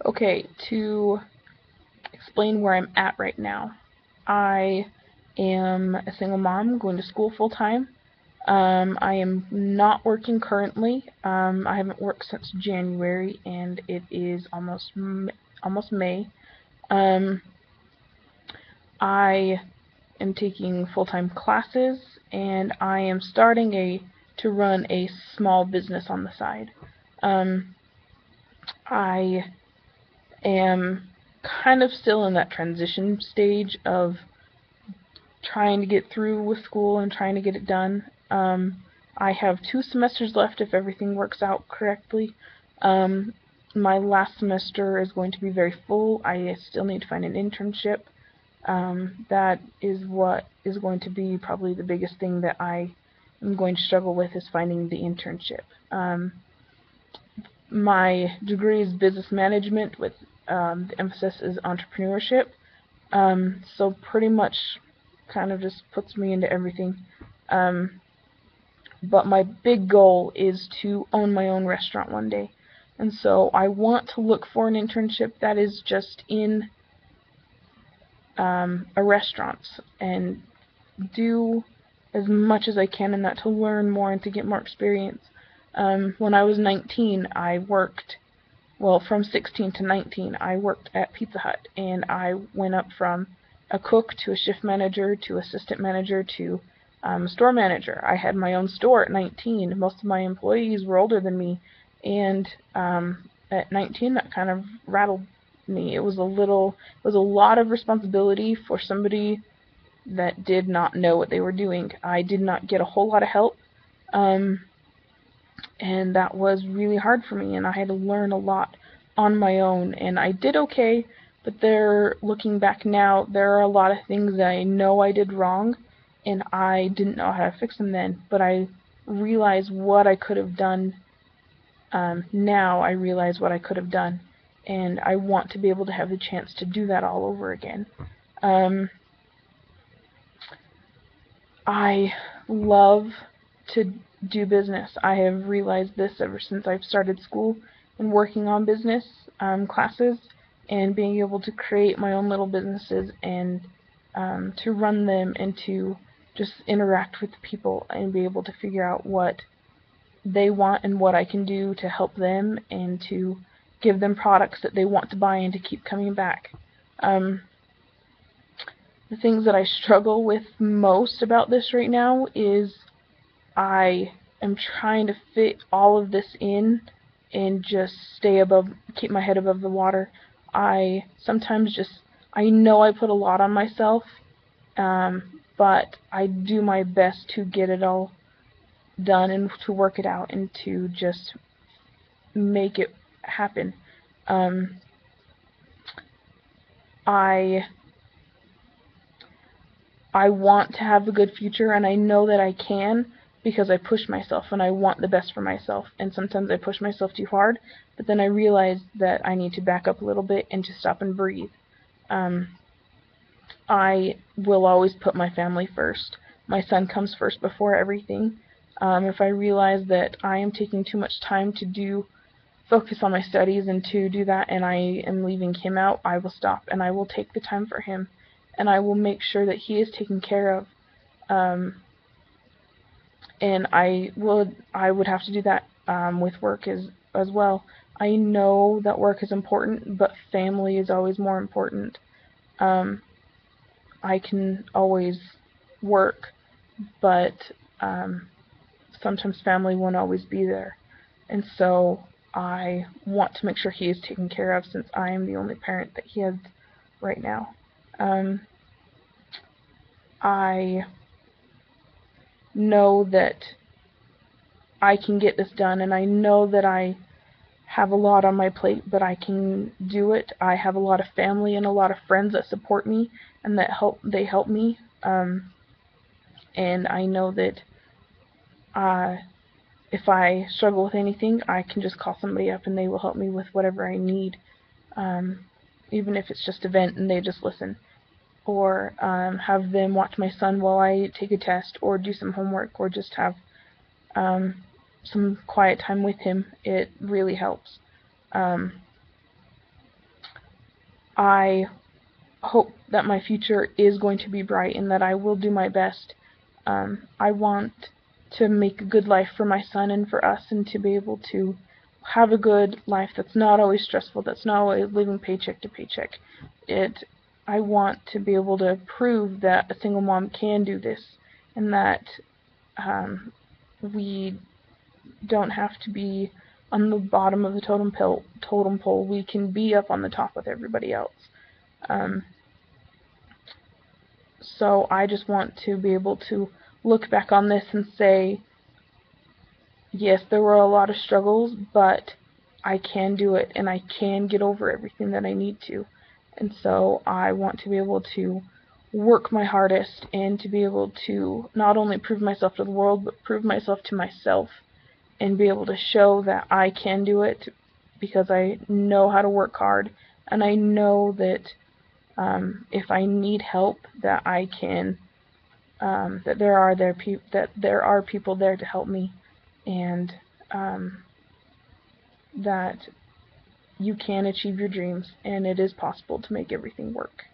Okay, to explain where I'm at right now. I am a single mom going to school full time. I am not working currently. I haven't worked since January, and it is almost May. Um, I am taking full-time classes, and I am starting to run a small business on the side. Um, I am kind of still in that transition stage of trying to get through with school and trying to get it done. I have 2 semesters left if everything works out correctly. Um, my last semester is going to be very full. I still need to find an internship. That is what is going to be probably the biggest thing that I am going to struggle with, is finding the internship. My degree is business management with the emphasis is entrepreneurship. So pretty much kind of just puts me into everything. Um, but my big goal is to own my own restaurant one day. And so I want to look for an internship that is just in a restaurant and do as much as I can in that to learn more and to get more experience. When I was 19, I worked, well, from 16 to 19, I worked at Pizza Hut, and I went up from a cook to a shift manager to assistant manager to store manager. I had my own store at 19. Most of my employees were older than me, and at 19, that kind of rattled me. It was a lot of responsibility for somebody that did not know what they were doing. I did not get a whole lot of help, um, and that was really hard for me, and I had to learn a lot on my own, and I did okay, but looking back now, there are a lot of things that I know I did wrong, and I didn't know how to fix them then, but I realize what I could have done. Now I realize what I could have done, and I want to be able to have the chance to do that all over again. Um, I love to do business. I have realized this ever since I've started school and working on business classes and being able to create my own little businesses and to run them and to just interact with people and be able to figure out what they want and what I can do to help them and to give them products that they want to buy and to keep coming back. Um, the things that I struggle with most about this right now is I am trying to fit all of this in and just keep my head above the water. I sometimes I know I put a lot on myself, but I do my best to get it all done and to work it out and to just make it happen. Um, I I want to have a good future, and I know that I can because I push myself and I want the best for myself. And sometimes I push myself too hard, but then I realize that I need to back up a little bit and to stop and breathe. Um, I will always put my family first. My son comes first before everything. If I realize that I am taking too much time to focus on my studies and to do that, and I am leaving him out, I will stop and I will take the time for him, and I will make sure that he is taken care of. Um, and I would have to do that with work as well. I know that work is important, but family is always more important. Um, I can always work, but um, sometimes family won't always be there, and so I want to make sure he is taken care of since I am the only parent that he has right now. Um, I know that I can get this done, and I know that I have a lot on my plate, but I can do it. I have a lot of family and a lot of friends that support me and they help me. And I know that uh, if I struggle with anything, I can just call somebody up and they will help me with whatever I need. Um, Even if it's just a vent and they just listen. Or have them watch my son while I take a test, or do some homework, or just have um, some quiet time with him. It really helps. Um, I hope that my future is going to be bright and that I will do my best. I want to make a good life for my son and for us, and to be able to have a good life that's not always stressful, that's not always living paycheck to paycheck. I want to be able to prove that a single mom can do this, and that we don't have to be on the bottom of the totem pole. We can be up on the top with everybody else. So I just want to be able to look back on this and say, yes, there were a lot of struggles, but I can do it, and I can get over everything that I need to. And so I want to be able to work my hardest, and to be able to not only prove myself to the world, but prove myself to myself, and be able to show that I can do it, because I know how to work hard, and I know that if I need help, that I can, that there are people there to help me, and that you can achieve your dreams, and it is possible to make everything work.